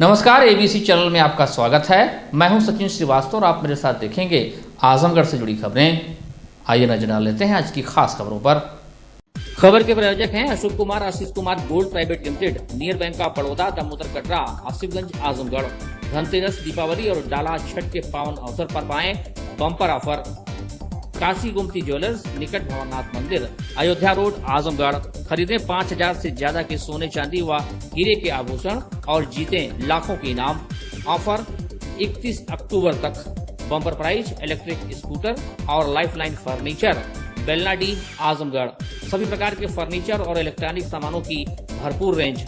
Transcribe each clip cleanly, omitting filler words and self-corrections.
नमस्कार, ABC channel में आपका स्वागत है। मैं हूं सचिन श्रीवास्तव और आप मेरे साथ देखेंगे आजमगढ़ से जुड़ी खबरें। आइए नजर डाल लेते हैं आज की खास खबरों पर। खबर के प्रायोजक हैं Ashok Kumar Ashish Kumar gold private limited, near bank of Baroda, Damodar Katra, Asifganj, Azamgarh. Dhanteras, Deepawali और डाला छठ के पावन अवसर पर पाएं bumper offer. Kashi Gomti jewellers, निकट भवनाथ मंदिर, अयोध्या रोड, आजमगढ़। खरीदें 5000 से ज्यादा के सोने चांदी व हीरे के आभूषण और जीतें लाखों के इनाम। ऑफर 31 अक्टूबर तक। बम्पर प्राइज इलेक्ट्रिक स्कूटर और लाइफलाइन फर्नीचर, बेलनाडी, आजमगढ़। सभी प्रकार के फर्नीचर और इलेक्ट्रॉनिक सामानों की भरपूर रेंज।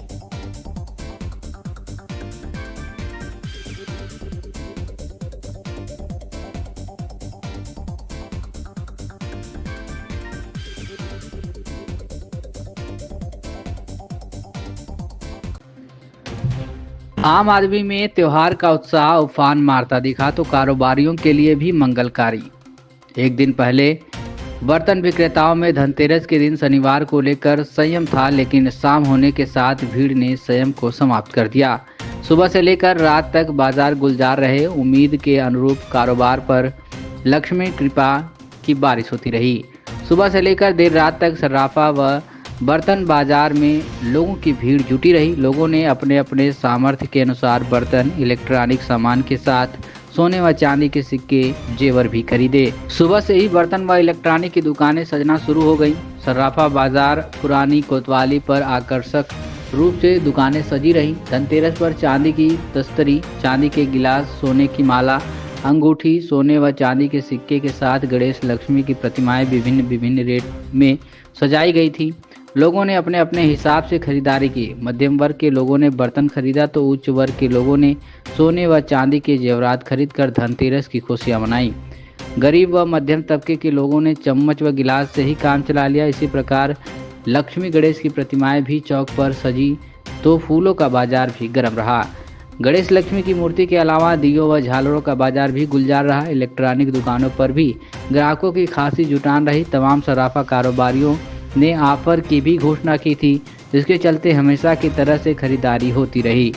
आम आदमी में त्योहार का उत्साह उफान मारता दिखा तो कारोबारियों के लिए भी मंगलकारी। एक दिन पहले बर्तन विक्रेताओं में धनतेरस के दिन शनिवार को लेकर संयम था, लेकिन शाम होने के साथ भीड़ ने संयम को समाप्त कर दिया। सुबह से लेकर रात तक बाजार गुलजार रहे। उम्मीद के अनुरूप कारोबार पर लक्ष्मी कृपा की बारिश होती रही। सुबह से लेकर देर रात तक सर्राफा व बर्तन बाजार में लोगों की भीड़ जुटी रही। लोगों ने अपने अपने सामर्थ्य के अनुसार बर्तन, इलेक्ट्रॉनिक सामान के साथ सोने व चांदी के सिक्के, जेवर भी खरीदे। सुबह से ही बर्तन व इलेक्ट्रॉनिक की दुकानें सजना शुरू हो गईं। सर्राफा बाजार पुरानी कोतवाली पर आकर्षक रूप से दुकानें सजी रहीं। धनतेरस पर चांदी की तस्तरी, चांदी के गिलास, सोने की माला, अंगूठी, सोने व चांदी के सिक्के के साथ गणेश लक्ष्मी की प्रतिमाएं विभिन्न रेट में सजाई गई थी। लोगों ने अपने अपने हिसाब से खरीदारी की। मध्यम वर्ग के लोगों ने बर्तन खरीदा तो उच्च वर्ग के लोगों ने सोने व चांदी के जेवरात खरीदकर धनतेरस की खुशियां मनाई। गरीब व मध्यम तबके के लोगों ने चम्मच व गिलास से ही काम चला लिया। इसी प्रकार लक्ष्मी गणेश की प्रतिमाएं भी चौक पर सजी तो फूलों का बाजार भी गर्म रहा। गणेश लक्ष्मी की मूर्ति के अलावा दियों व झालरों का बाजार भी गुलजार रहा। इलेक्ट्रॉनिक दुकानों पर भी ग्राहकों की खासी जुटान रही। तमाम सराफा कारोबारियों ने ऑफर की भी घोषणा की थी, जिसके चलते हमेशा की तरह से खरीदारी होती रही।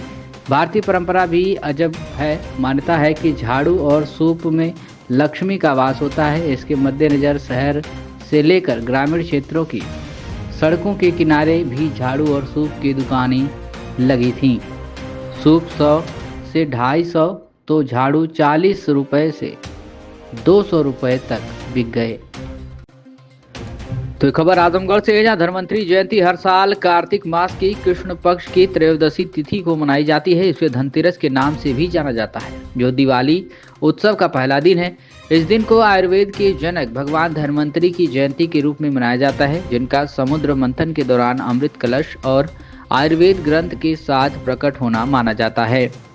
भारतीय परंपरा भी अजब है। मान्यता है कि झाड़ू और सूप में लक्ष्मी का वास होता है। इसके मद्देनजर शहर से लेकर ग्रामीण क्षेत्रों की सड़कों के किनारे भी झाड़ू और सूप की दुकानें लगी थीं। सूप 100 से 250 तो झाड़ू 40 रुपये से 200 रुपये तक बिक गए। तो खबर आजमगढ़ से है, जहाँ धन्वंतरी जयंती हर साल कार्तिक मास की कृष्ण पक्ष की त्रयोदशी तिथि को मनाई जाती है। इसे धनतेरस के नाम से भी जाना जाता है, जो दिवाली उत्सव का पहला दिन है। इस दिन को आयुर्वेद के जनक भगवान धन्वंतरी की जयंती के रूप में मनाया जाता है, जिनका समुद्र मंथन के दौरान अमृत कलश और आयुर्वेद ग्रंथ के साथ प्रकट होना माना जाता है।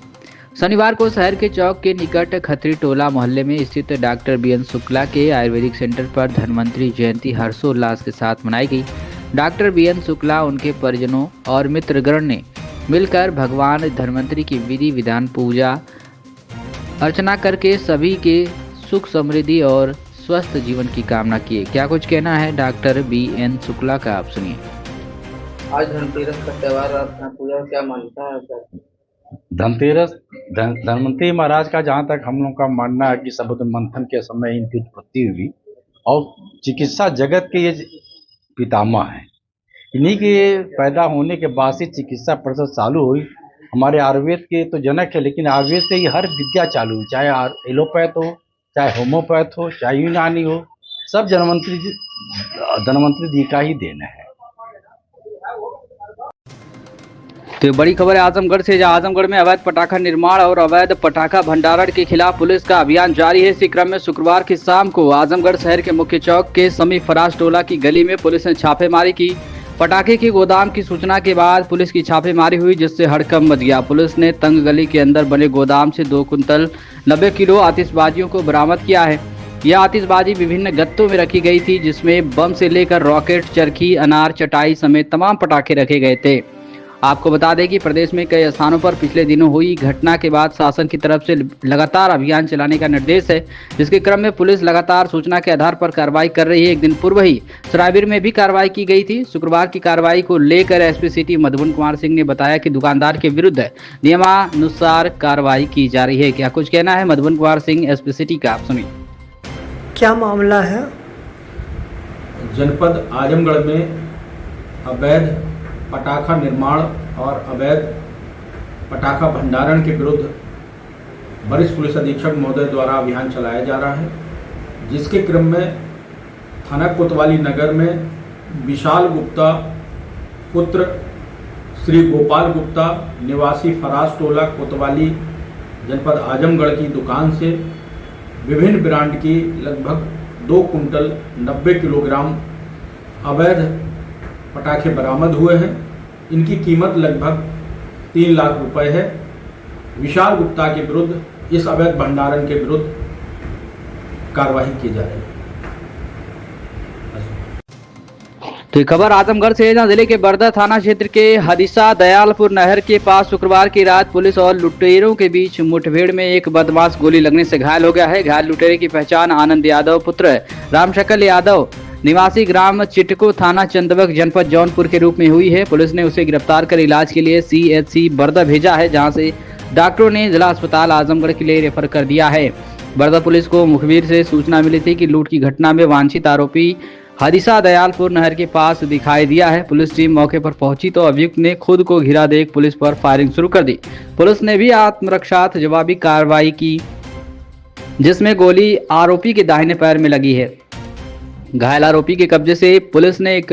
शनिवार को शहर के चौक के निकट खत्री टोला मोहल्ले में स्थित डॉक्टर बीएन शुक्ला के आयुर्वेदिक सेंटर पर धन्वंतरी जयंती हर्षोल्लास के साथ मनाई गई। डॉक्टर बीएन शुक्ला, उनके परिजनों और मित्रगण ने मिलकर भगवान धन्वंतरी की विधि विधान पूजा अर्चना करके सभी के सुख समृद्धि और स्वस्थ जीवन की कामना की। क्या कुछ कहना है डॉक्टर बीएन शुक्ला का, आप सुनिए। आज धनतेरस का त्यौहार, अपना पूजा क्या मान्यता है? धनतेरस धन्वंतरी महाराज का जहाँ तक हम लोग का मानना है कि समुद्र मंथन के समय इनकी उत्पत्ति हुई और चिकित्सा जगत के ये पितामह हैं। इन्हीं के पैदा होने के बाद से चिकित्सा परिषद चालू हुई। हमारे आयुर्वेद के तो जनक है, लेकिन आयुर्वेद से ही हर विद्या चालू हुई, चाहे एलोपैथ हो, चाहे होम्योपैथ हो, चाहे यूनानी हो, सब धन्वंतरी जी का ही देन है। तो बड़ी खबर है आजमगढ़ से, जहां आजमगढ़ में अवैध पटाखा निर्माण और अवैध पटाखा भंडारण के खिलाफ पुलिस का अभियान जारी है। इसी क्रम में शुक्रवार की शाम को आजमगढ़ शहर के मुख्य चौक के समीप फराज टोला की गली में पुलिस ने छापेमारी की। पटाखे के गोदाम की सूचना के बाद पुलिस की छापेमारी हुई, जिससे हड़कंप मच गया। पुलिस ने तंग गली के अंदर बने गोदाम से 2 कुंतल 90 किलो आतिशबाजियों को बरामद किया है। यह आतिशबाजी विभिन्न गत्तों में रखी गई थी, जिसमें बम से लेकर रॉकेट, चरखी, अनार, चटाई समेत तमाम पटाखे रखे गए थे। आपको बता दें कि प्रदेश में कई स्थानों पर पिछले दिनों हुई घटना के बाद शासन की तरफ से लगातार अभियान चलाने का निर्देश है, जिसके क्रम में पुलिस लगातार सूचना के आधार पर कार्रवाई कर रही है। एक दिन पूर्व ही सरायबीर में भी कार्रवाई की गई थी। शुक्रवार की कार्रवाई को लेकर एसपी सिटी मधुबन कुमार सिंह ने बताया कि दुकानदार के विरुद्ध नियमानुसार कार्रवाई की जा रही है। क्या कुछ कहना है मधुबन कुमार सिंह एसपी सिटी का, आप सुनिए। क्या मामला है? जनपद आजमगढ़ में अवैध पटाखा निर्माण और अवैध पटाखा भंडारण के विरुद्ध वरिष्ठ पुलिस अधीक्षक महोदय द्वारा अभियान चलाया जा रहा है, जिसके क्रम में थाना कोतवाली नगर में विशाल गुप्ता पुत्र श्री गोपाल गुप्ता निवासी फराज टोला कोतवाली जनपद आजमगढ़ की दुकान से विभिन्न ब्रांड की लगभग 2 कुंटल 90 किलोग्राम अवैध पटाखे बरामद हुए हैं। इनकी कीमत लगभग 3 लाख रुपए है। विशाल गुप्ता के विरुद्ध इस अवैध भंडारण के विरुद्ध कार्रवाई की जा रही है। तो ये खबर आजमगढ़ से है, जहां जिले के बरदा थाना क्षेत्र के हदिसा दयालपुर नहर के पास शुक्रवार की रात पुलिस और लुटेरों के बीच मुठभेड़ में एक बदमाश गोली लगने से घायल हो गया है। घायल लुटेरे की पहचान आनंद यादव पुत्र रामशक्ल यादव निवासी ग्राम चिटको थाना चंदबक जनपद जौनपुर के रूप में हुई है। पुलिस ने उसे गिरफ्तार कर इलाज के लिए CHC बरदा भेजा है, जहां से डॉक्टरों ने जिला अस्पताल आजमगढ़ के लिए रेफर कर दिया है। बरदा पुलिस को मुखबिर से सूचना मिली थी कि लूट की घटना में वांछित आरोपी हदिसा दयालपुर नहर के पास दिखाई दिया है। पुलिस टीम मौके पर पहुंची तो अभियुक्त ने खुद को घिरा देख पुलिस पर फायरिंग शुरू कर दी। पुलिस ने भी आत्मरक्षार्थ जवाबी कार्रवाई की, जिसमें गोली आरोपी के दाहिने पैर में लगी है। घायल आरोपी के कब्जे से पुलिस ने एक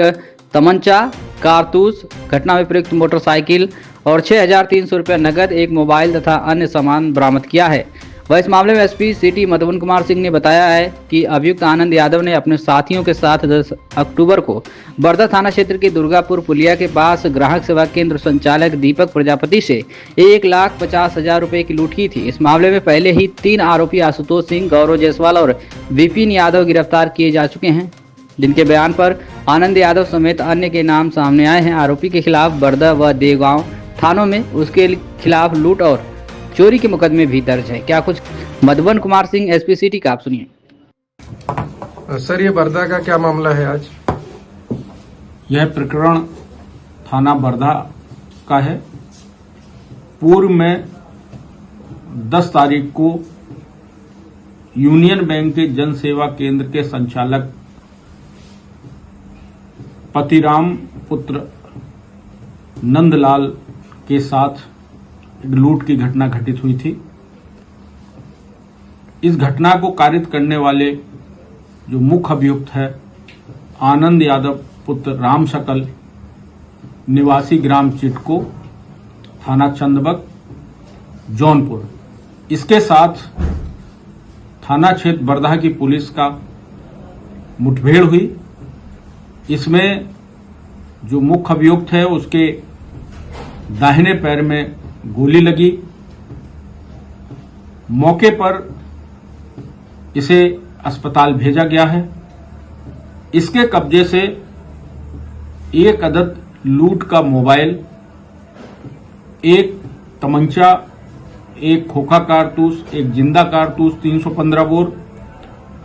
तमंचा, कारतूस, घटना में प्रयुक्त मोटरसाइकिल और 6,300 रुपये नकद, एक मोबाइल तथा अन्य सामान बरामद किया है। वह इस मामले में एसपी सिटी मधुबन कुमार सिंह ने बताया है कि अभियुक्त आनंद यादव ने अपने साथियों के साथ 10 अक्टूबर को बरदा थाना क्षेत्र के दुर्गापुर पुलिया के पास ग्राहक सेवा केंद्र संचालक दीपक प्रजापति से 1,50,000 रुपए की लूट की थी। इस मामले में पहले ही 3 आरोपी आशुतोष सिंह, गौरव जायसवाल और विपिन यादव गिरफ्तार किए जा चुके हैं, जिनके बयान पर आनंद यादव समेत अन्य के नाम सामने आए हैं। आरोपी के खिलाफ बरदा व देवगांव थानों में उसके खिलाफ लूट और चोरी के मुकदमे भी दर्ज है। क्या कुछ मधुबन कुमार सिंह एसपी सिटी का, आप सुनिए। सर, ये बरदा का क्या मामला है आज? यह प्रकरण थाना बरदा का है। पूर्व में 10 तारीख को यूनियन बैंक के जन सेवा केंद्र के संचालक पतिराम पुत्र नंदलाल के साथ लूट की घटना घटित हुई थी। इस घटना को कारित करने वाले जो मुख्य अभियुक्त है आनंद यादव पुत्र रामशक्ल निवासी ग्राम चिटको थाना चंदबक जौनपुर, इसके साथ थाना क्षेत्र बरदा की पुलिस का मुठभेड़ हुई। इसमें जो मुख्य अभियुक्त है उसके दाहिने पैर में गोली लगी। मौके पर इसे अस्पताल भेजा गया है। इसके कब्जे से 1 अदद लूट का मोबाइल, 1 तमंचा, 1 खोखा कारतूस, 1 जिंदा कारतूस 315 बोर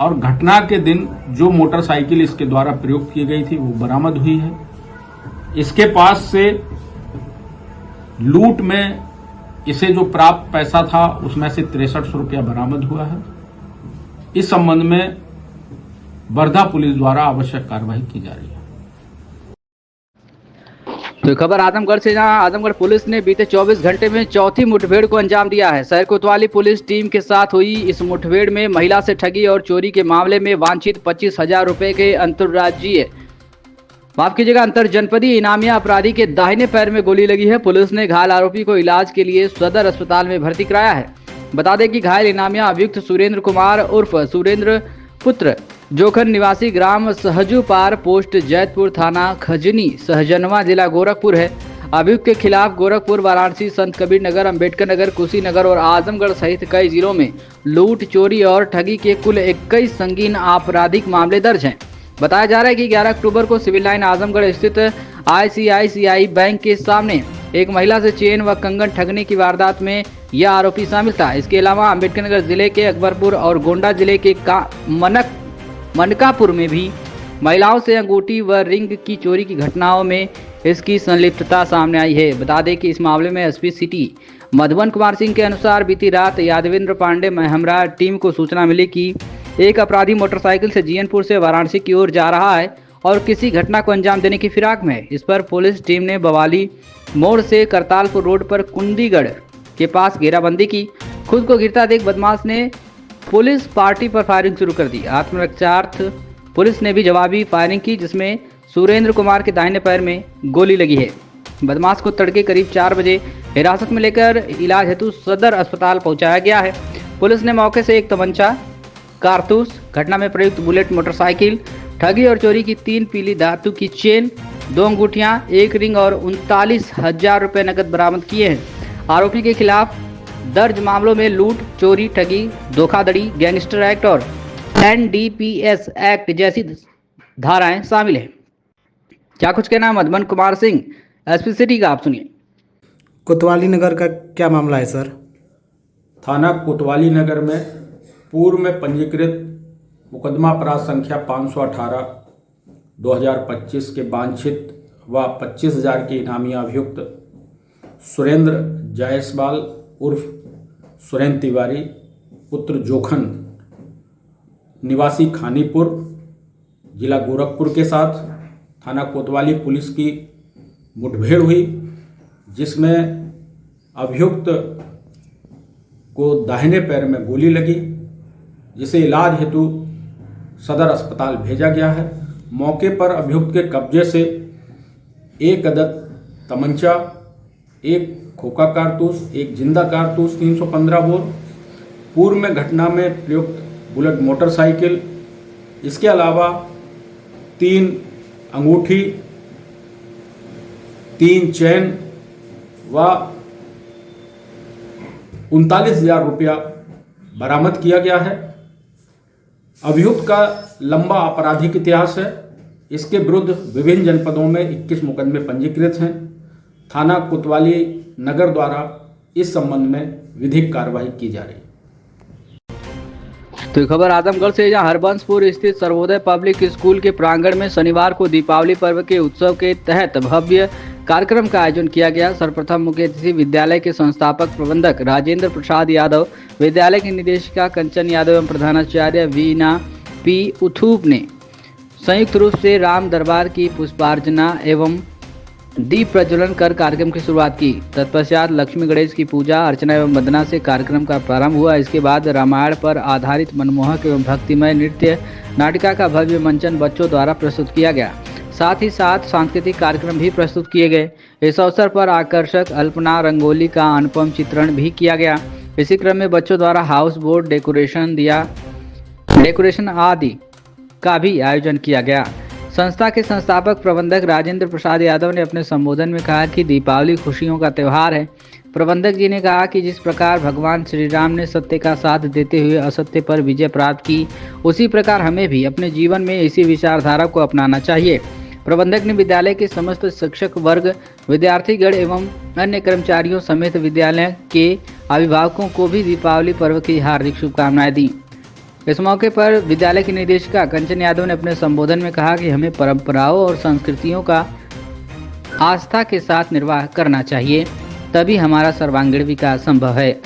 और घटना के दिन जो मोटरसाइकिल इसके द्वारा प्रयोग की गई थी वो बरामद हुई है। इसके पास से लूट में इसे जो प्राप्त पैसा था उसमें से 6300 रुपया बरामद हुआ है। इस संबंध में बरदा पुलिस द्वारा आवश्यक कार्रवाई की जा रही है। तो खबर आजमगढ़ से, जहां आजमगढ़ पुलिस ने बीते 24 घंटे में चौथी मुठभेड़ को अंजाम दिया है। शहर कोतवाली पुलिस टीम के साथ हुई इस मुठभेड़ में महिला से ठगी और चोरी के मामले में वांछित 25,000 रुपए के अंतर जनपदीय इनामिया अपराधी के दाहिने पैर में गोली लगी है। पुलिस ने घायल आरोपी को इलाज के लिए सदर अस्पताल में भर्ती कराया है। बता दें कि घायल इनामिया अभियुक्त सुरेंद्र कुमार उर्फ सुरेंद्र पुत्र जोखन निवासी ग्राम सहजू पार पोस्ट जैतपुर थाना खजनी सहजनवा जिला गोरखपुर है। अभियुक्त के खिलाफ गोरखपुर, वाराणसी, संत कबीर नगर, अम्बेडकर नगर, कुशीनगर और आजमगढ़ सहित कई जिलों में लूट, चोरी और ठगी के कुल 21 संगीन आपराधिक मामले दर्ज हैं। बताया जा रहा है कि 11 अक्टूबर को सिविल लाइन आजमगढ़ स्थित ICICI बैंक के सामने एक महिला से चेन व कंगन ठगने की वारदात में यह आरोपी शामिल था। इसके अलावा अम्बेडकरनगर जिले के अकबरपुर और गोंडा जिले के मनकापुर में भी महिलाओं से अंगूठी व रिंग की चोरी की घटनाओं में इसकी संलिप्तता सामने आई है। बता दें कि इस मामले में एसपी सिटी मधुबन कुमार सिंह के अनुसार बीती रात यादवेंद्र पांडे महमरा टीम को सूचना मिली कि एक अपराधी मोटरसाइकिल से जीएनपुर से वाराणसी की ओर जा रहा है और किसी घटना को अंजाम देने की फिराक में है। इस पर पुलिस टीम ने बवाली मोड़ से करतालपुर रोड पर कुंडीगढ़ के पास घेराबंदी की। खुद को गिरता देख बदमाश ने पुलिस पार्टी पर फायरिंग शुरू कर दी। आत्मरक्षार्थ पुलिस ने भी जवाबी फायरिंग की, जिसमें सुरेंद्र कुमार के दाहिने पैर में गोली लगी है। बदमाश को तड़के करीब 4 बजे हिरासत में लेकर इलाज हेतु सदर अस्पताल पहुंचाया गया है। पुलिस ने मौके से एक तमंचा, कारतूस, घटना में प्रयुक्त बुलेट मोटरसाइकिल, ठगी और चोरी की 3 पीली धातु की चेन, 2 अंगूठियां, 1 रिंग और 39,000 रुपये नकद बरामद किए हैं। आरोपी के खिलाफ दर्ज मामलों में लूट, चोरी, ठगी, धोखाधड़ी, गैंगस्टर एक्ट और NDPS एक्ट जैसी धाराएं शामिल हैं। क्या कुछ कहना है मधुबन कुमार सिंह एसपी सिटी का, आप सुनिए। कोतवाली नगर का क्या मामला है सर? थाना कोतवाली नगर में पूर्व में पंजीकृत मुकदमा अपराध संख्या 518 2025 के वांछित व 25,000 के इनामी अभियुक्त सुरेंद्र जायसवाल उर्फ सुरेंद्र तिवारी पुत्र जोखन निवासी खानीपुर जिला गोरखपुर के साथ थाना कोतवाली पुलिस की मुठभेड़ हुई, जिसमें अभियुक्त को दाहिने पैर में गोली लगी, जिसे इलाज हेतु सदर अस्पताल भेजा गया है। मौके पर अभियुक्त के कब्जे से 1 अदद तमंचा, 1 खोखा कारतूस, 1 जिंदा कारतूस 315 बोर, पूर्व में घटना में प्रयुक्त बुलेट मोटरसाइकिल, इसके अलावा 3 अंगूठी, 3 चैन व 39,000 रुपया बरामद किया गया है। अभियुक्त का लंबा आपराधिक इतिहास है। इसके विरुद्ध विभिन्न जनपदों में 21 मुकदमे पंजीकृत हैं। थाना कोतवाली नगर द्वारा इस संबंध में विधिक कार्रवाई की जा रही है। तो खबर आजमगढ़ से, जहां हरबंसपुर स्थित सर्वोदय पब्लिक स्कूल के प्रांगण में शनिवार को दीपावली पर्व के उत्सव के तहत भव्य कार्यक्रम का आयोजन किया गया। सर्वप्रथम मुख्य अतिथि विद्यालय के संस्थापक प्रबंधक राजेंद्र प्रसाद यादव, विद्यालय की निदेशिका कंचन यादव एवं प्रधानाचार्य वीना पी उथूप ने संयुक्त रूप से राम दरबार की पुष्पार्चना एवं दीप प्रज्वलन कर कार्यक्रम की शुरुआत की। तत्पश्चात लक्ष्मी गणेश की पूजा अर्चना एवं वंदना से कार्यक्रम का प्रारंभ हुआ। इसके बाद रामायण पर आधारित मनमोहक एवं भक्तिमय नृत्य नाटिका का भव्य मंचन बच्चों द्वारा प्रस्तुत किया गया। साथ ही साथ सांस्कृतिक कार्यक्रम भी प्रस्तुत किए गए। इस अवसर पर आकर्षक अल्पना रंगोली का अनुपम चित्रण भी किया गया। इसी क्रम में बच्चों द्वारा हाउस बोट डेकोरेशन आदि का भी आयोजन किया गया। संस्था के संस्थापक प्रबंधक राजेंद्र प्रसाद यादव ने अपने संबोधन में कहा कि दीपावली खुशियों का त्यौहार है। प्रबंधक जी ने कहा कि जिस प्रकार भगवान श्री राम ने सत्य का साथ देते हुए असत्य पर विजय प्राप्त की, उसी प्रकार हमें भी अपने जीवन में इसी विचारधारा को अपनाना चाहिए। प्रबंधक ने विद्यालय के समस्त शिक्षक वर्ग, विद्यार्थीगण एवं अन्य कर्मचारियों समेत विद्यालय के अभिभावकों को भी दीपावली पर्व की हार्दिक शुभकामनाएं दी। इस मौके पर विद्यालय की निदेशिका कंचन यादव ने अपने संबोधन में कहा कि हमें परंपराओं और संस्कृतियों का आस्था के साथ निर्वाह करना चाहिए, तभी हमारा सर्वांगीण विकास संभव है।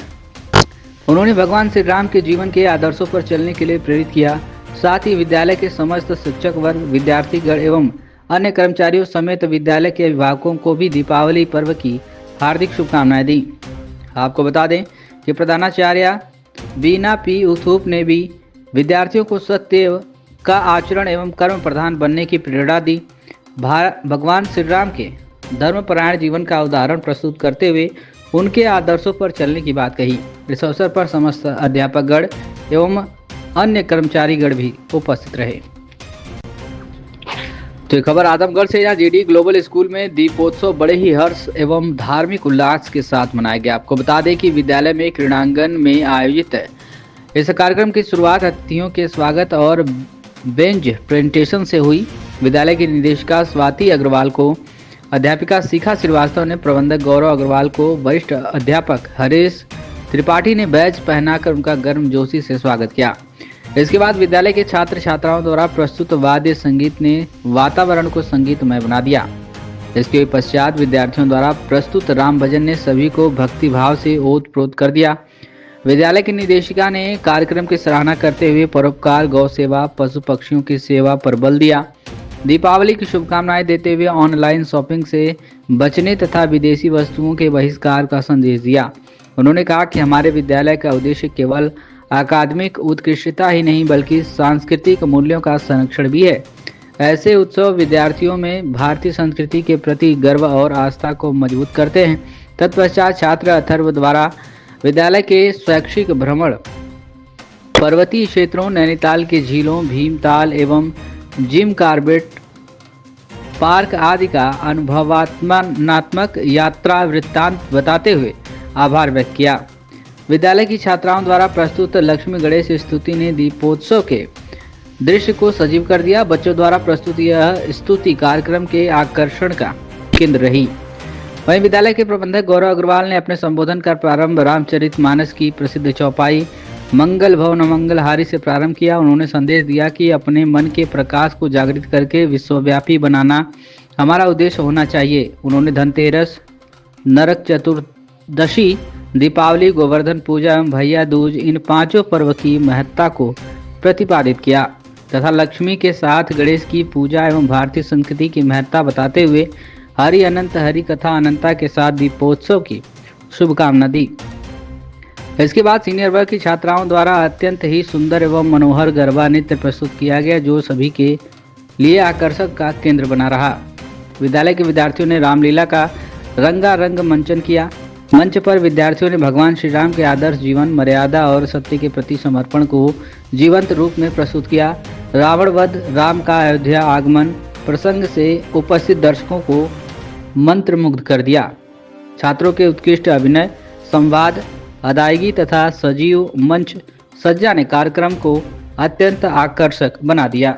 उन्होंने भगवान श्री राम के जीवन के आदर्शों पर चलने के लिए प्रेरित किया। साथ ही विद्यालय के समस्त शिक्षक वर्ग, विद्यार्थीगण एवं अन्य कर्मचारियों समेत विद्यालय के अभिभावकों को भी दीपावली पर्व की हार्दिक शुभकामनाएं दी। आपको बता दें कि प्रधानाचार्य वीना पी उथूप ने भी विद्यार्थियों को सत्य का आचरण एवं कर्म प्रधान बनने की प्रेरणा दी। भगवान श्री राम के धर्मपरायण जीवन का उदाहरण प्रस्तुत करते हुए उनके आदर्शों पर चलने की बात कही। इस अवसर पर समस्त अध्यापकगण एवं अन्य कर्मचारीगण भी उपस्थित रहे। तो ये खबर आजमगढ़ से, यहाँ जीडी ग्लोबल स्कूल में दीपोत्सव बड़े ही हर्ष एवं धार्मिक उल्लास के साथ मनाया गया। आपको बता दें कि विद्यालय में क्रीड़ांगन में आयोजित इस कार्यक्रम की शुरुआत अतिथियों के स्वागत और बेंच प्रेजेंटेशन से हुई। विद्यालय की निदेशिका स्वाति अग्रवाल को अध्यापिका शिखा श्रीवास्तव ने प्रबंधक गौरव अग्रवाल को वरिष्ठ अध्यापक हरीश त्रिपाठी ने बैज पहनाकर उनका गर्मजोशी से स्वागत किया। इसके बाद विद्यालय के छात्र छात्राओं द्वारा प्रस्तुत वाद्य संगीत ने वातावरण को संगीतमय बना दिया। इसके पश्चात विद्यार्थियों द्वारा प्रस्तुत राम भजन ने सभी को भक्ति भाव से ओतप्रोत कर दिया। विद्यालय की निदेशिका ने कार्यक्रम की सराहना करते हुए परोपकार, गौ सेवा, पशु पक्षियों की सेवा पर बल दिया। दीपावली की शुभकामनाएं देते हुए ऑनलाइन शॉपिंग से बचने तथा विदेशी वस्तुओं के बहिष्कार का संदेश दिया। उन्होंने कहा कि हमारे विद्यालय का उद्देश्य केवल अकादमिक उत्कृष्टता ही नहीं बल्कि सांस्कृतिक मूल्यों का संरक्षण भी है। ऐसे उत्सव विद्यार्थियों में भारतीय संस्कृति के प्रति गर्व और आस्था को मजबूत करते हैं। तत्पश्चात छात्र अथर्व द्वारा विद्यालय के शैक्षिक भ्रमण, पर्वतीय क्षेत्रों, नैनीताल के झीलों, भीमताल एवं जिम कार्बेट पार्क आदि का अनुभवात्मक यात्रा वृत्तांत बताते हुए आभार व्यक्त किया। विद्यालय की छात्राओं द्वारा प्रस्तुत लक्ष्मी गणेश स्तुति ने दीपोत्सव के दृश्य को सजीव कर दिया। बच्चों द्वारा प्रस्तुत यह स्तुति कार्यक्रम के आकर्षण का केंद्र रही। वहीं विद्यालय के प्रबंधक गौरव अग्रवाल ने अपने संबोधन का प्रारंभ रामचरितमानस की प्रसिद्ध चौपाई मंगल भवन मंगलहारी से प्रारंभ किया। उन्होंने संदेश दिया कि अपने मन के प्रकाश को जागृत करके विश्वव्यापी बनाना हमारा उद्देश्य होना चाहिए। उन्होंने धनतेरस, नरक चतुर्दशी, दीपावली, गोवर्धन पूजा एवं भैया दूज इन पांचों पर्व की महत्ता को प्रतिपादित किया तथा लक्ष्मी के साथ गणेश की पूजा एवं भारतीय संस्कृति की महत्ता बताते हुए हरि अनंत हरि कथा अनंता के साथ दीपोत्सव की शुभकामना दी। इसके बाद सीनियर वर्ग की छात्राओं द्वारा अत्यंत ही सुंदर एवं मनोहर गरबा नृत्य प्रस्तुत किया गया जो सभी के लिए आकर्षक का केंद्र बना रहा। विद्यालय के विद्यार्थियों ने रामलीला का रंगारंग मंचन किया। मंच पर विद्यार्थियों ने भगवान श्री राम के आदर्श जीवन, मर्यादा और सत्य के प्रति समर्पण को जीवंत रूप में प्रस्तुत किया। रावण वध, राम का अयोध्या आगमन प्रसंग से उपस्थित दर्शकों को मंत्रमुग्ध कर दिया। छात्रों के उत्कृष्ट अभिनय, संवाद, अदायगी तथा सजीव मंच सज्जा ने कार्यक्रम को अत्यंत आकर्षक बना दिया।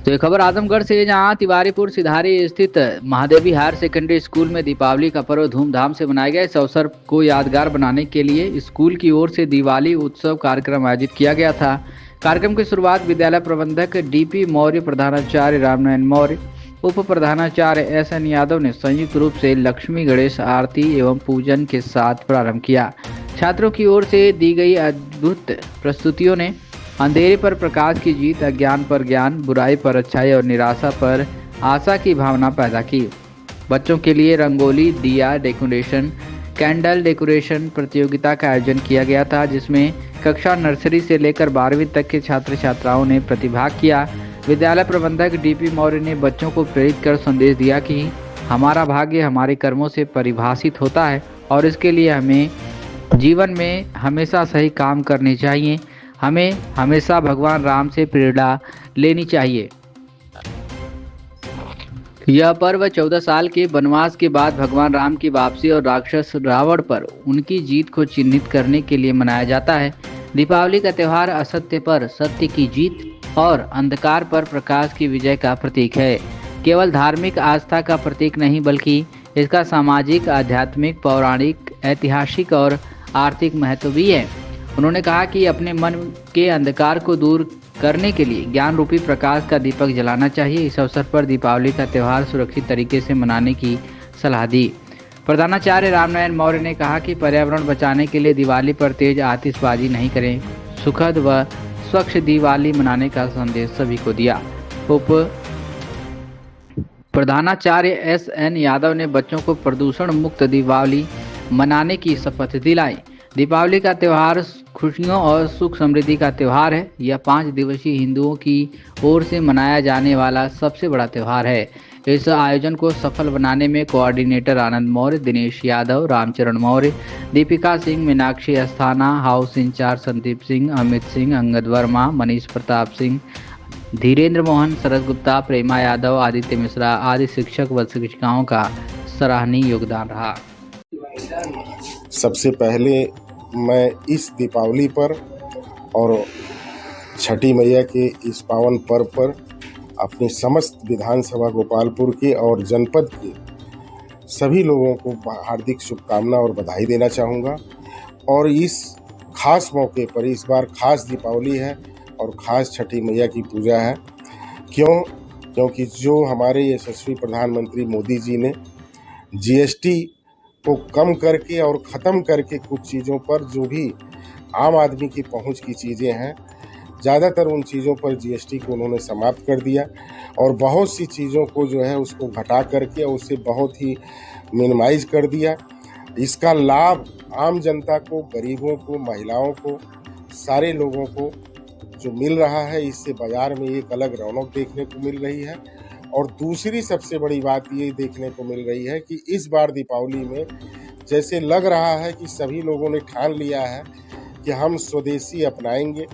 तो ये खबर आजमगढ़ से, जहां तिवारीपुर सिधारी स्थित महादेवी हायर सेकेंडरी स्कूल में दीपावली का पर्व धूमधाम से मनाया गया। इस अवसर को यादगार बनाने के लिए स्कूल की ओर से दिवाली उत्सव कार्यक्रम आयोजित किया गया था। कार्यक्रम की शुरुआत विद्यालय प्रबंधक डीपी मौर्य, प्रधानाचार्य रामनारायण मौर्य, उप प्रधानाचार्य एसएन यादव ने संयुक्त रूप से लक्ष्मी गणेश आरती एवं पूजन के साथ प्रारंभ किया। छात्रों की ओर से दी गई अद्भुत प्रस्तुतियों ने अंधेरे पर प्रकाश की जीत, अज्ञान पर ज्ञान, बुराई पर अच्छाई और निराशा पर आशा की भावना पैदा की। बच्चों के लिए रंगोली, दिया डेकोरेशन, कैंडल डेकोरेशन प्रतियोगिता का आयोजन किया गया था, जिसमें कक्षा नर्सरी से लेकर 12वीं तक के छात्र छात्राओं ने प्रतिभाग किया। विद्यालय प्रबंधक डीपी मौर्य ने बच्चों को प्रेरित कर संदेश दिया कि हमारा भाग्य हमारे कर्मों से परिभाषित होता है और इसके लिए हमें जीवन में हमेशा सही काम करने चाहिए। हमें हमेशा भगवान राम से प्रेरणा लेनी चाहिए। यह पर्व 14 साल के वनवास के बाद भगवान राम की वापसी और राक्षस रावण पर उनकी जीत को चिन्हित करने के लिए मनाया जाता है। दीपावली का त्यौहार असत्य पर सत्य की जीत और अंधकार पर प्रकाश की विजय का प्रतीक है। केवल धार्मिक आस्था का प्रतीक नहीं बल्कि इसका सामाजिक, आध्यात्मिक, पौराणिक, ऐतिहासिक और आर्थिक महत्व भी है। उन्होंने कहा कि अपने मन के अंधकार को दूर करने के लिए ज्ञान रूपी प्रकाश का दीपक जलाना चाहिए। इस अवसर पर दीपावली का त्यौहार सुरक्षित तरीके से मनाने की सलाह दी। प्रधानाचार्य रामनारायण मौर्य ने कहा कि पर्यावरण बचाने के लिए दिवाली पर तेज आतिशबाजी नहीं करें, सुखद व स्वच्छ दिवाली मनाने का संदेश सभी को दिया। उप प्रधानाचार्य एसएन यादव ने बच्चों को प्रदूषण मुक्त दिवाली मनाने की शपथ दिलाई। दीपावली का त्यौहार खुशियों और सुख समृद्धि का त्यौहार है। यह 5 दिवसीय हिंदुओं की ओर से मनाया जाने वाला सबसे बड़ा त्यौहार है। इस आयोजन को सफल बनाने में कोऑर्डिनेटर आनंद मौर्य, दिनेश यादव, रामचरण मौर्य, दीपिका सिंह, मीनाक्षी अस्थाना, हाउस इंचार्ज संदीप सिंह, अमित सिंह, अंगद वर्मा, मनीष प्रताप सिंह, धीरेन्द्र मोहन, शरद गुप्ता, प्रेमा यादव, आदित्य मिश्रा आदि शिक्षक व शिक्षिकाओं का सराहनीय योगदान रहा। सबसे पहले मैं इस दीपावली पर और छठी मैया के इस पावन पर्व पर अपने समस्त विधानसभा गोपालपुर के और जनपद के सभी लोगों को हार्दिक शुभकामना और बधाई देना चाहूँगा। और इस खास मौके पर इस बार खास दीपावली है और खास छठी मैया की पूजा है। क्योंकि जो हमारे यशस्वी प्रधानमंत्री मोदी जी ने जीएसटी को कम करके और ख़त्म करके कुछ चीज़ों पर जो भी आम आदमी की पहुंच की चीज़ें हैं, ज़्यादातर उन चीज़ों पर जीएसटी को उन्होंने समाप्त कर दिया और बहुत सी चीज़ों को जो है उसको घटा करके उससे बहुत ही मिनिमाइज कर दिया। इसका लाभ आम जनता को, गरीबों को, महिलाओं को, सारे लोगों को जो मिल रहा है, इससे बाज़ार में एक अलग रौनक देखने को मिल रही है। और दूसरी सबसे बड़ी बात ये देखने को मिल रही है कि इस बार दीपावली में जैसे लग रहा है कि सभी लोगों ने ठान लिया है कि हम स्वदेशी अपनाएंगे,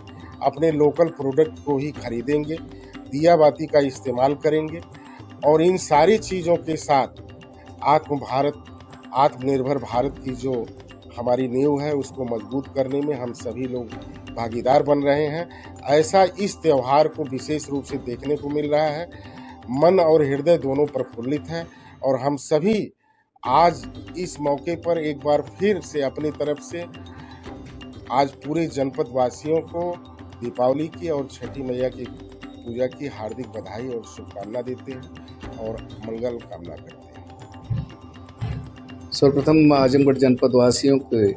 अपने लोकल प्रोडक्ट को ही खरीदेंगे, दिया बाती का इस्तेमाल करेंगे और इन सारी चीज़ों के साथ आत्मनिर्भर भारत की जो हमारी नींव है उसको मजबूत करने में हम सभी लोग भागीदार बन रहे हैं। ऐसा इस त्यौहार को विशेष रूप से देखने को मिल रहा है। मन और हृदय दोनों प्रफुल्लित हैं और हम सभी आज इस मौके पर एक बार फिर से अपनी तरफ से आज पूरे जनपद वासियों को दीपावली की और छठी मैया की पूजा की हार्दिक बधाई और शुभकामना देते हैं और मंगल कामना करते हैं। सर्वप्रथम आजमगढ़ जनपद वासियों के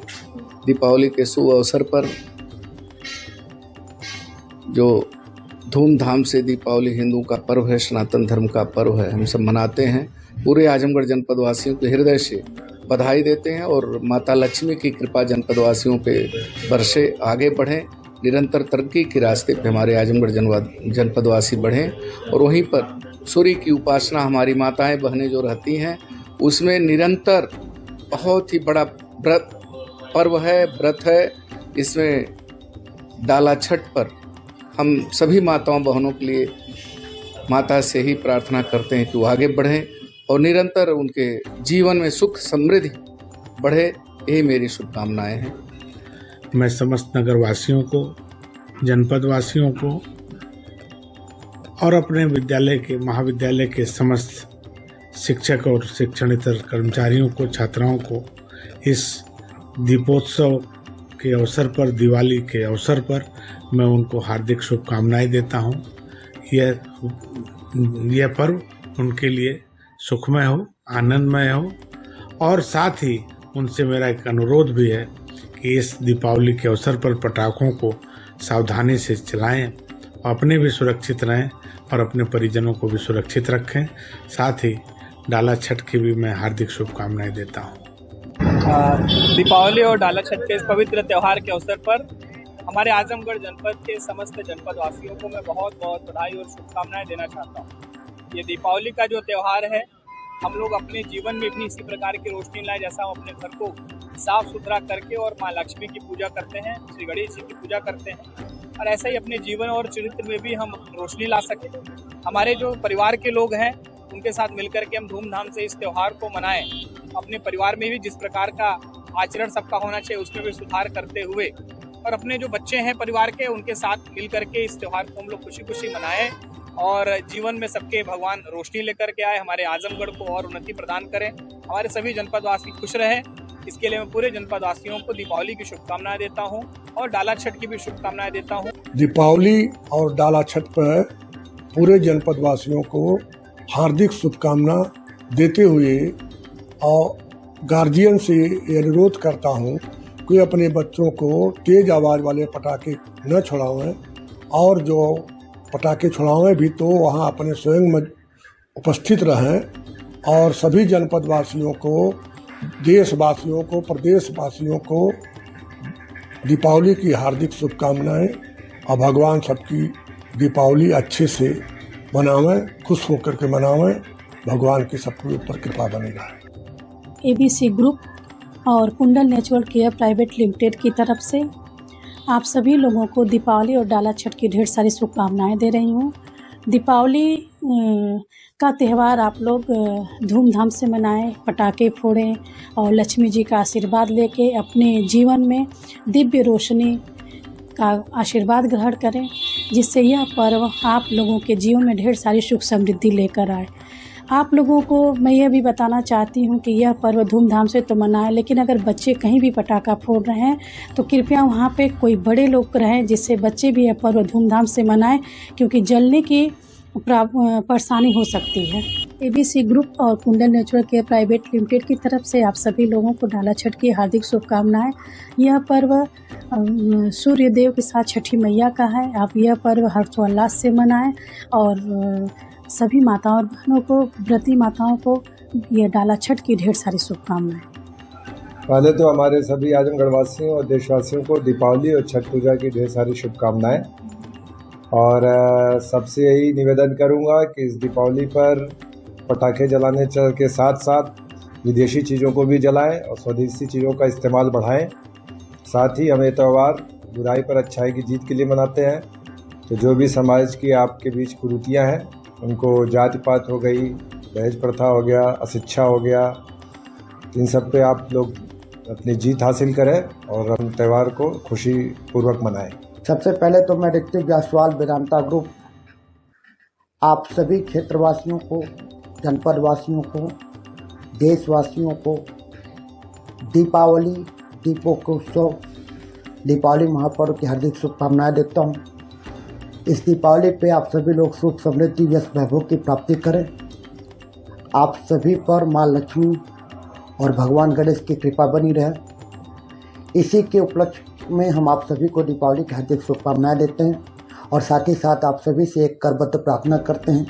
दीपावली के शुभ अवसर पर जो धूमधाम से दीपावली हिंदू का पर्व है, सनातन धर्म का पर्व है, हम सब मनाते हैं। पूरे आजमगढ़ जनपद वासियों के हृदय से बधाई देते हैं और माता लक्ष्मी की कृपा जनपद वासियों पे बरसे, आगे बढ़ें, निरंतर तरक्की के रास्ते पे हमारे आजमगढ़ जनपद वासी बढ़ें और वहीं पर सूर्य की उपासना हमारी माताएं बहनें जो रहती हैं उसमें निरंतर बहुत ही बड़ा पर्व है, व्रत है। इसमें डाला छठ पर हम सभी माताओं बहनों के लिए माता से ही प्रार्थना करते हैं कि वो आगे बढ़ें और निरंतर उनके जीवन में सुख समृद्धि बढ़े, यही मेरी शुभकामनाएं हैं। मैं समस्त नगर वासियों को, जनपद वासियों को और अपने विद्यालय के, महाविद्यालय के समस्त शिक्षक और शिक्षणेतर कर्मचारियों को, छात्राओं को इस दीपोत्सव के अवसर पर, दिवाली के अवसर पर मैं उनको हार्दिक शुभकामनाएं देता हूं। यह पर्व उनके लिए सुखमय हो, आनंदमय हो और साथ ही उनसे मेरा एक अनुरोध भी है कि इस दीपावली के अवसर पर पटाखों को सावधानी से चलाएं, अपने भी सुरक्षित रहें और अपने परिजनों को भी सुरक्षित रखें। साथ ही डाला छठ की भी मैं हार्दिक शुभकामनाएं देता हूं। दीपावली और डाला छठ के इस पवित्र त्यौहार के अवसर पर हमारे आजमगढ़ जनपद के समस्त जनपद वासियों को मैं बहुत बहुत बधाई और शुभकामनाएं देना चाहता हूं। ये दीपावली का जो त्यौहार है, हम लोग अपने जीवन में भी इसी प्रकार की रोशनी लाएं, जैसा हम अपने घर को साफ सुथरा करके और माँ लक्ष्मी की पूजा करते हैं, श्री गणेश जी की पूजा करते हैं, और ऐसा ही अपने जीवन और चरित्र में भी हम रोशनी ला सकें। हमारे जो परिवार के लोग हैं उनके साथ मिलकर के हम धूमधाम से इस त्यौहार को मनाएं। अपने परिवार में भी जिस प्रकार का आचरण सबका होना चाहिए उसमें भी सुधार करते हुए, और अपने जो बच्चे हैं परिवार के उनके साथ मिल करके इस त्यौहार को हम लोग खुशी खुशी मनाएं और जीवन में सबके भगवान रोशनी लेकर के आए, हमारे आजमगढ़ को और उन्नति प्रदान करें, हमारे सभी जनपदवासी खुश रहें। इसके लिए मैं पूरे जनपदवासियों को दीपावली की शुभकामनाएं देता हूं और डाला छठ की भी शुभकामनाएं देता हूं। दीपावली और डाला छठ पर पूरे जनपदवासियों को हार्दिक शुभकामना देते हुए और गार्जियन से ये अनुरोध करता हूं कि अपने बच्चों को तेज आवाज़ वाले पटाखे न छुड़ावें और जो पटाखे छुड़ावें भी तो वहां अपने स्वयं में उपस्थित रहें। और सभी जनपदवासियों को, देशवासियों को, प्रदेशवासियों को दीपावली की हार्दिक शुभकामनाएं और भगवान सबकी दीपावली अच्छे से मनावें, खुश होकर के मनावें, भगवान की सबके ऊपर कृपा बनी रहे। एबीसी ग्रुप और कुंडल नेचुरल केयर प्राइवेट लिमिटेड की तरफ से आप सभी लोगों को दीपावली और डाला छठ की ढेर सारी शुभकामनाएं दे रही हूँ। दीपावली का त्यौहार आप लोग धूमधाम से मनाएं, पटाखे फोड़ें और लक्ष्मी जी का आशीर्वाद लेके अपने जीवन में दिव्य रोशनी का आशीर्वाद ग्रहण करें, जिससे यह पर्व आप लोगों के जीवन में ढेर सारी सुख समृद्धि लेकर आए। आप लोगों को मैं यह भी बताना चाहती हूँ कि यह पर्व धूमधाम से तो मनाएं, लेकिन अगर बच्चे कहीं भी पटाखा फोड़ रहे हैं तो कृपया वहाँ पे कोई बड़े लोग रहें, जिससे बच्चे भी यह पर्व धूमधाम से मनाएं, क्योंकि जलने की परेशानी हो सकती है। ABC ग्रुप और कुंडल नेचुरल केयर प्राइवेट लिमिटेड की तरफ से आप सभी लोगों को डाला छठ की हार्दिक शुभकामनाएं। यह पर्व सूर्य देव के साथ छठी मैया का है। आप यह पर्व हर्षोल्लास से मनाएं और सभी माताओं और बहनों को, व्रती माताओं को यह डाला छठ की ढेर सारी शुभकामनाएं। पहले तो हमारे सभी आजमगढ़ वासियों और देशवासियों को दीपावली और छठ पूजा की ढेर सारी शुभकामनाएं। और सबसे यही निवेदन करूंगा कि इस दीपावली पर पटाखे जलाने के साथ साथ विदेशी चीज़ों को भी जलाएं और स्वदेशी चीज़ों का इस्तेमाल बढ़ाएं। साथ ही हम ये त्यौहार बुराई पर अच्छाई की जीत के लिए मनाते हैं। तो जो भी समाज की आपके बीच कुरीतियाँ हैं, उनको जाति पात हो गई, दहेज प्रथा हो गया, अशिक्षा हो गया, इन सब पे आप लोग अपनी जीत हासिल करें और हम त्यौहार को खुशी पूर्वक मनाएं। सबसे पहले तो मैं ऋतिक जायसवाल वेदांता ग्रुप आप सभी क्षेत्रवासियों को, जनपद वासियों को, देशवासियों को दीपावली, दीपोत्सव, दीपावली महापर्व की हार्दिक शुभकामनाएं देता हूं। इस दीपावली पे आप सभी लोग सुख समृद्धि यश वैभव की प्राप्ति करें। आप सभी पर माँ लक्ष्मी और भगवान गणेश की कृपा बनी रहे। इसी के उपलक्ष्य में हम आप सभी को दीपावली की हार्दिक शुभकामनाएं देते हैं और साथ ही साथ आप सभी से एक करबद्ध प्रार्थना करते हैं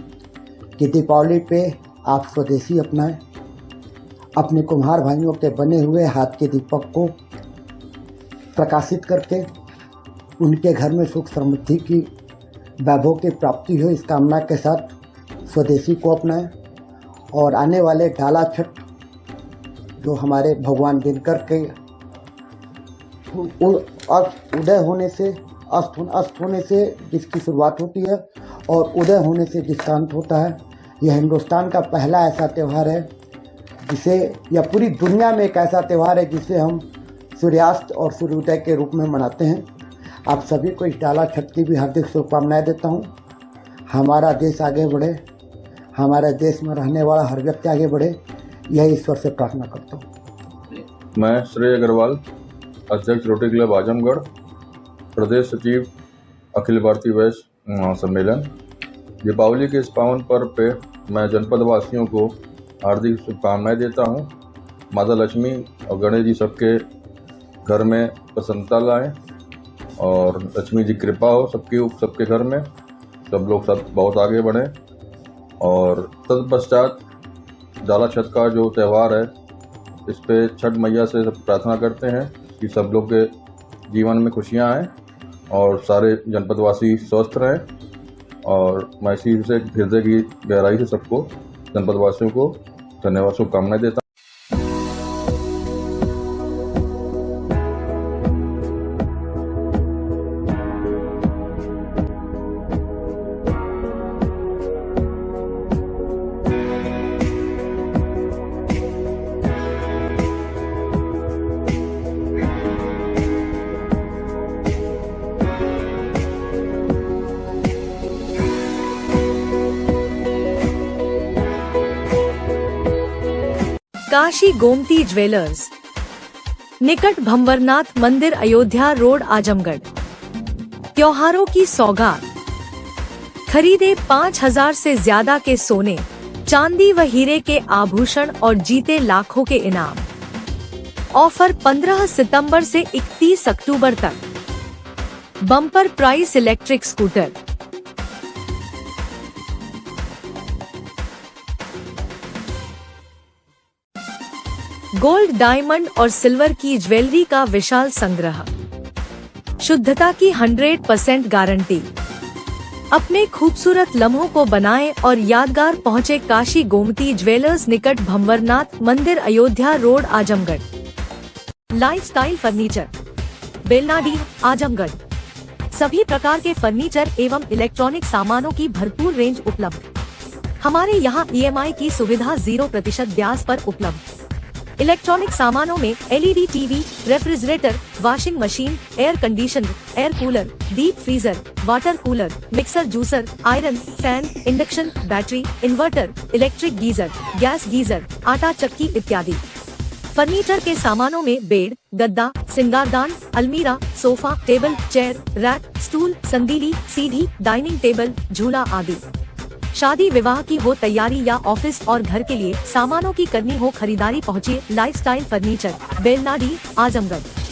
कि दीपावली पे आप स्वदेशी अपनाएं। अपने कुम्हार भाइयों के बने हुए हाथ के दीपक को प्रकाशित करके उनके घर में सुख समृद्धि की वैभव की प्राप्ति हो, इस कामना के साथ स्वदेशी को अपनाएं। और आने वाले डाला छठ जो हमारे भगवान दिनकर के उदय होने से अस्त होने से जिसकी शुरुआत होती है और उदय होने से जिसका अंत होता है, यह हिंदुस्तान का पहला ऐसा त्यौहार है जिसे, या पूरी दुनिया में एक ऐसा त्यौहार है जिसे हम सूर्यास्त और सूर्योदय के रूप में मनाते हैं। आप सभी को इस डाला छठ की भी हार्दिक शुभकामनाएं देता हूं। हमारा देश आगे बढ़े, हमारे देश में रहने वाला हर व्यक्ति आगे बढ़े, यही ईश्वर से प्रार्थना करता हूं। मैं श्रेय अग्रवाल, अध्यक्ष रोटरी क्लब आजमगढ़, प्रदेश सचिव अखिल भारतीय वैश्य महासम्मेलन। दीपावली के इस पावन पर्व पे मैं जनपद वासियों को हार्दिक शुभकामनाएं देता हूं। माता लक्ष्मी और गणेश जी सबके घर में प्रसन्नता लाएं और लक्ष्मी जी कृपा हो सबके घर में, सब लोग सब बहुत आगे बढ़ें। और तत्पश्चात डाला छठ का जो त्यौहार है, इस पे छठ मैया से सब प्रार्थना करते हैं कि सब लोग के जीवन में खुशियां आएँ और सारे जनपदवासी स्वस्थ रहें। और मैं इसी से हृदय की गहराई से सबको, जनपदवासियों को धन्यवाद, शुभकामनाएं देता हूं। काशी गोमती ज्वेलर्स, निकट भंवरनाथ मंदिर, अयोध्या रोड, आजमगढ़। त्योहारों की सौगात, खरीदे 5000 से ज्यादा के सोने, चांदी व हीरे के आभूषण और जीते लाखों के इनाम। ऑफर 15 सितंबर से 31 अक्टूबर तक। Bumper price electric scooter. Gold, diamond और सिल्वर की ज्वेलरी का विशाल संग्रह। शुद्धता की 100% गारंटी। अपने खूबसूरत लम्हों को बनाएं और यादगार पहुंचे काशी गोमती ज्वेलर्स, निकट भंवरनाथ मंदिर, Ayodhya road, Azamgarh. Lifestyle furniture, Belnadi, Azamgarh. सभी प्रकार के फर्नीचर एवं इलेक्ट्रॉनिक सामानों की भरपूर रेंज उपलब्ध। हमारे यहाँ EMI की सुविधा 0% ब्याज पर उपलब्ध। इलेक्ट्रॉनिक सामानों में LED TV, refrigerator, washing machine, air conditioner, air cooler, deep freezer, water cooler, mixer juicer, iron, fan, induction, battery, inverter, electric geyser, gas geyser, आटा चक्की इत्यादि। फर्नीचर के सामानों में बेड, गद्दा, सिंगारदान, अलमीरा, sofa, table, chair, rack, stool, संदीली, सीढ़ी, डाइनिंग टेबल, झूला आदि। शादी विवाह की हो तैयारी या ऑफिस और घर के लिए सामानों की करनी हो खरीदारी, पहुंचिए लाइफस्टाइल फर्नीचर, बेलनाडी, आजमगढ़।